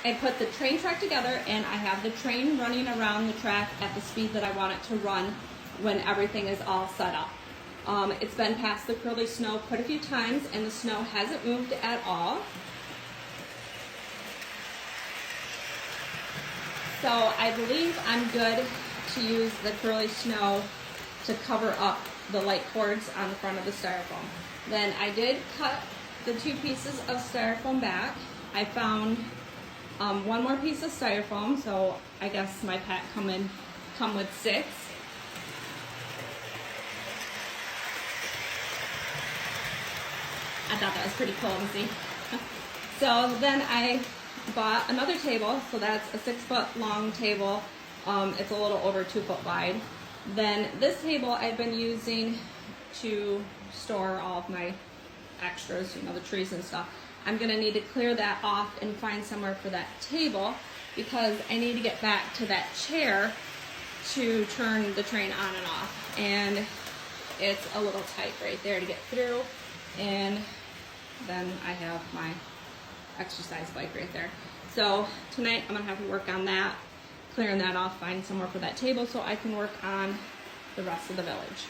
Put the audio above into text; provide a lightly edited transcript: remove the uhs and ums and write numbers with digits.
I put the train track together, and I have the train running around the track at the speed that I want it to run when everything is all set up. It's been past the curly snow quite a few times, and the snow hasn't moved at all. So I believe I'm good to use the curly snow to cover up the light cords on the front of the styrofoam. Then I did cut the 2 pieces of styrofoam back. I found one more piece of styrofoam, so I guess my pack come with 6. I thought that was pretty clumsy. So then I bought another table, so that's a 6-foot long table. It's a little over 2 foot wide. Then this table I've been using to store all of my extras, you know, the trees and stuff. I'm gonna need to clear that off and find somewhere for that table because I need to get back to that chair to turn the train on and off. And it's a little tight right there to get through. And then I have my exercise bike right there. So tonight I'm gonna have to work on that, clearing that off, find somewhere for that table so I can work on the rest of the village.